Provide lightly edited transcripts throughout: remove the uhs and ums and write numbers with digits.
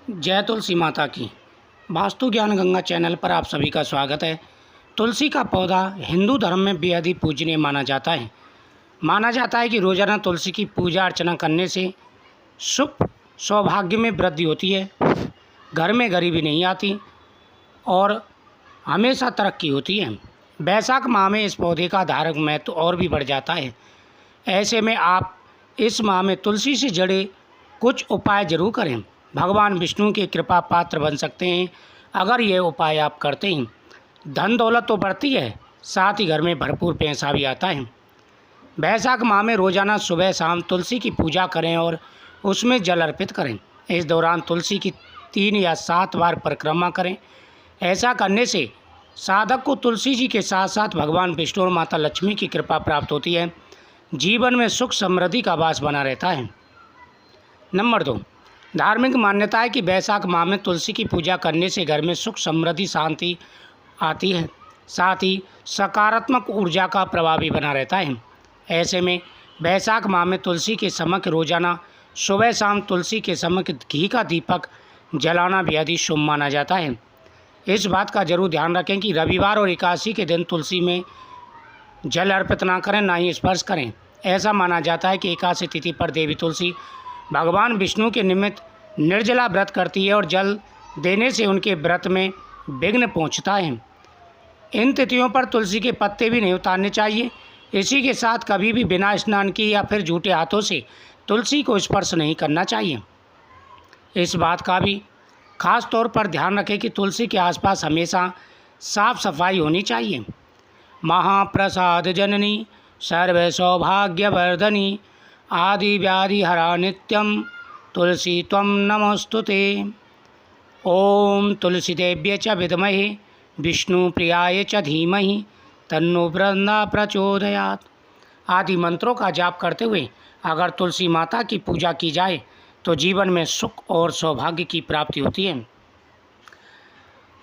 जय तुलसी माता की। वास्तु ज्ञान गंगा चैनल पर आप सभी का स्वागत है। तुलसी का पौधा हिंदू धर्म में बेहद ही पूजनीय माना जाता है। माना जाता है कि रोजाना तुलसी की पूजा अर्चना करने से सुख सौभाग्य में वृद्धि होती है, घर में गरीबी नहीं आती और हमेशा तरक्की होती है। बैसाख माह में इस पौधे का धार्मिक महत्व और भी बढ़ जाता है। ऐसे में आप इस माह में तुलसी से जुड़े कुछ उपाय जरूर करें। भगवान विष्णु के कृपा पात्र बन सकते हैं अगर ये उपाय आप करते हैं। धन दौलत तो बढ़ती है, साथ ही घर में भरपूर पैसा भी आता है। बैसाख माह में रोजाना सुबह शाम तुलसी की पूजा करें और उसमें जल अर्पित करें। इस दौरान तुलसी की 3 या 7 बार परिक्रमा करें। ऐसा करने से साधक को तुलसी जी के साथ साथ भगवान विष्णु और माता लक्ष्मी की कृपा प्राप्त होती है। जीवन में सुख समृद्धि का वास बना रहता है। नंबर 2, धार्मिक मान्यता है कि बैसाख माह में तुलसी की पूजा करने से घर में सुख समृद्धि शांति आती है, साथ ही सकारात्मक ऊर्जा का प्रभाव भी बना रहता है। ऐसे में बैसाख माह में तुलसी के समक्ष रोजाना सुबह शाम तुलसी के समक्ष घी का दीपक जलाना बेहद ही शुभ माना जाता है। इस बात का जरूर ध्यान रखें कि रविवार और एकादशी के दिन तुलसी में जल अर्पित ना करें, ना ही स्पर्श करें। ऐसा माना जाता है कि एकादशी तिथि पर देवी तुलसी भगवान विष्णु के निमित्त निर्जला व्रत करती है और जल देने से उनके व्रत में विघ्न पहुंचता है। इन तिथियों पर तुलसी के पत्ते भी नहीं उतारने चाहिए। इसी के साथ कभी भी बिना स्नान किए या फिर झूठे हाथों से तुलसी को स्पर्श नहीं करना चाहिए। इस बात का भी खास तौर पर ध्यान रखें कि तुलसी के आसपास हमेशा साफ सफाई होनी चाहिए। महाप्रसाद जननी सर्व सौभाग्यवर्धनी आदि व्याधि हरा नित्यम तुलसी त्वं नमस्तुते। ओम तुलसी देव्य च विद्महे विष्णु प्रियाय च धीमहि तन्नो बृंदा प्रचोदयात् आदि मंत्रों का जाप करते हुए अगर तुलसी माता की पूजा की जाए तो जीवन में सुख और सौभाग्य की प्राप्ति होती है।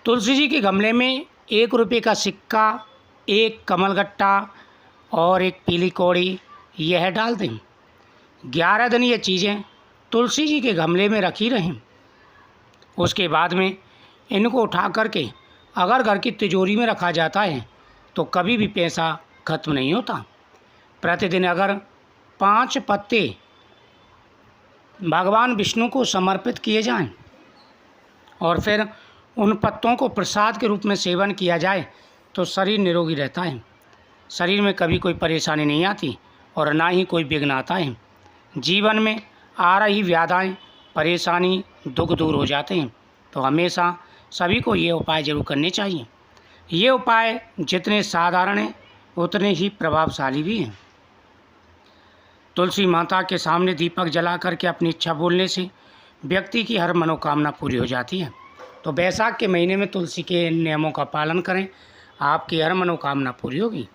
तुलसी जी के गमले में 1 रुपये का सिक्का, 1 कमलगट्टा और 1 पीली कौड़ी यह डाल दें। 11 दिन ये चीज़ें तुलसी जी के गमले में रखी रहें। उसके बाद में इनको उठा करके अगर घर की तिजोरी में रखा जाता है तो कभी भी पैसा खत्म नहीं होता। प्रतिदिन अगर 5 पत्ते भगवान विष्णु को समर्पित किए जाएं और फिर उन पत्तों को प्रसाद के रूप में सेवन किया जाए तो शरीर निरोगी रहता है। शरीर में कभी कोई परेशानी नहीं आती और ना ही कोई विघ्न आता है। जीवन में आ रही व्याधाएं, परेशानी, दुख दूर हो जाते हैं। तो हमेशा सभी को ये उपाय जरूर करने चाहिए। ये उपाय जितने साधारण हैं उतने ही प्रभावशाली भी हैं। तुलसी माता के सामने दीपक जला करके अपनी इच्छा बोलने से व्यक्ति की हर मनोकामना पूरी हो जाती है। तो बैसाख के महीने में तुलसी के नियमों का पालन करें, आपकी हर मनोकामना पूरी होगी।